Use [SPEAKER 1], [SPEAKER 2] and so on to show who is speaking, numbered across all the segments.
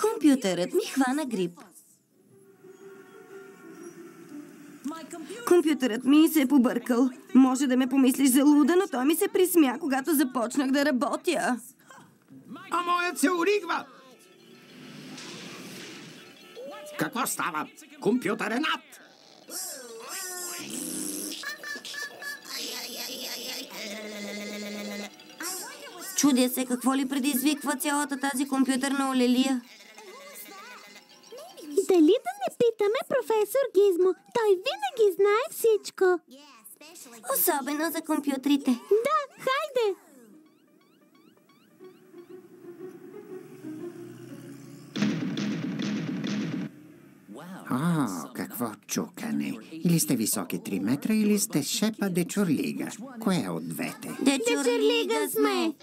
[SPEAKER 1] Компютърът ми хвана грип. Компютърът ми се е побъркал. Може да ме помислиш за луда, но той ми се присмя, когато започнах да работя.
[SPEAKER 2] А моят се оригва! Какво става? Компютър е над!
[SPEAKER 1] Чудя се какво ли предизвиква цялата тази компютърна олелия.
[SPEAKER 3] Дали да не питаме професор Гизмо? Той винаги знае всичко.
[SPEAKER 1] Особено за компютрите.
[SPEAKER 3] Да, хайде!
[SPEAKER 2] О, какво чукане! Или сте високи 3 метра, или сте шепа дечурлига. Кое от двете?
[SPEAKER 1] Дечурлига сме!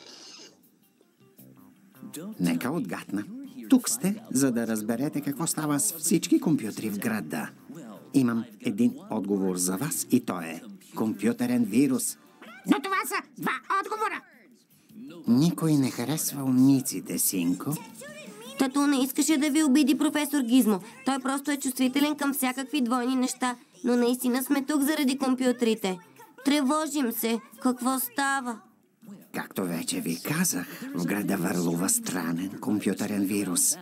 [SPEAKER 2] Нека отгадна. Тук сте, за да разберете какво става с всички компютри в града. Имам един отговор за вас и той е компютърен вирус.
[SPEAKER 4] Но това са 2 отговора.
[SPEAKER 2] Никой не харесва умниците, синко.
[SPEAKER 1] Тато не искаше да ви обиди професор Гизмо. Той просто е чувствителен към всякакви двойни неща. Но наистина сме тук заради компютрите. Тревожим се. Какво става?
[SPEAKER 2] Както вече ви казах, в града върлува странен компютърен вирус.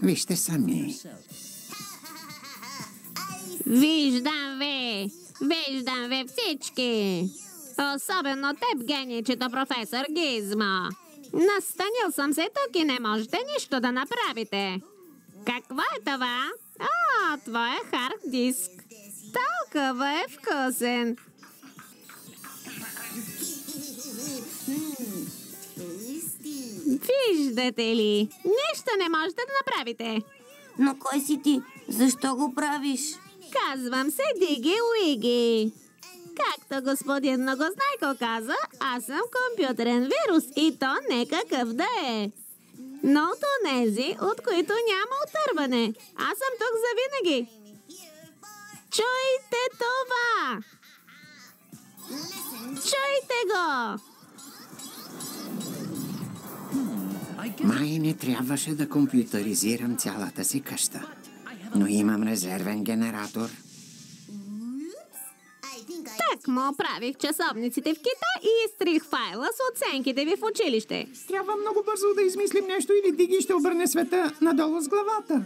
[SPEAKER 2] Вижте сами.
[SPEAKER 5] Виждам ви всички. Особено теб, геничето професор Гизмо. Настанил съм се тук и не можете нищо да направите. Какво е това? О, твоя хард диск. Толкова е вкусен. Виждате ли? Нищо не можете да направите.
[SPEAKER 1] Но кой си ти? Защо го правиш?
[SPEAKER 5] Казвам се Диги Уиги. Както господин Многознайко каза, аз съм компютърен вирус и то не какъв да е. Но от онези, от които няма отърване. Аз съм тук завинаги. Чуйте това! Чуйте го!
[SPEAKER 2] Май не трябваше да компютъризирам цялата си къща. Но имам резервен генератор.
[SPEAKER 5] Так му оправих часовниците в кита и изтрих файла с оценките ви в училище.
[SPEAKER 6] Трябва много бързо да измислим нещо или Диги ще обърне света надолу с главата.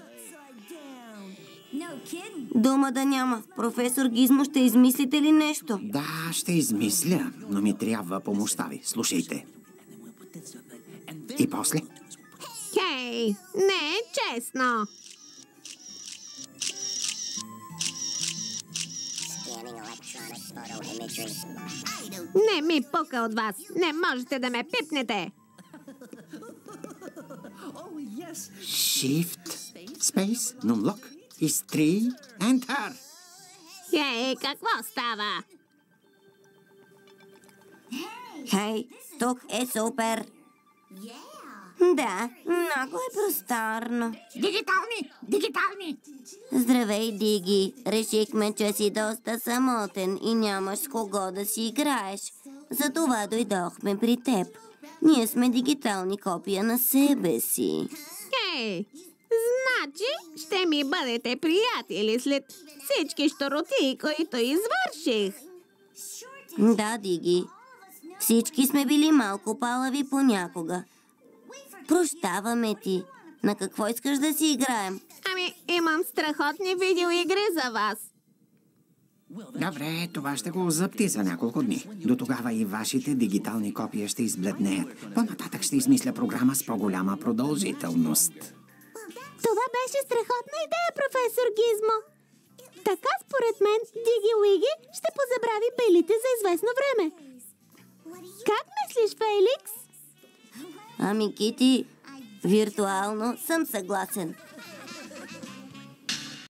[SPEAKER 1] Дума да няма. Професор Гизмо, ще измислите ли нещо?
[SPEAKER 2] Да, ще измисля, но ми трябва помощта ви. Слушайте. И после?
[SPEAKER 5] Хей, не е честно. Не ми пука от вас. Не можете да ме пипнете.
[SPEAKER 2] Shift, Space, Numlock, изтри, Enter.
[SPEAKER 5] Хей, какво става?
[SPEAKER 1] Хей, тук е супер. Да, много е просторно.
[SPEAKER 4] Дигитални!
[SPEAKER 1] Здравей, Диги. Решихме, че си доста самотен и нямаш с кого да си играеш. Затова дойдохме при теб. Ние сме дигитални копия на себе си.
[SPEAKER 5] Хей, значи ще ми бъдете приятели след всички щороти, които извърших.
[SPEAKER 1] Да, Диги. Всички сме били малко палави понякога. Прощаваме ти. На какво искаш да си играем?
[SPEAKER 5] Ами, имам страхотни видеоигри за вас.
[SPEAKER 2] Добре, това ще го запти за няколко дни. До тогава и вашите дигитални копия ще избледнеят. По-нататък ще измисля програма с по-голяма продължителност.
[SPEAKER 3] Това беше страхотна идея, професор Гизмо. Така, според мен, Диги Уиги ще позабрави белите за известно време. Как мислиш, Феликс?
[SPEAKER 1] Ами, Кити, виртуално съм съгласен.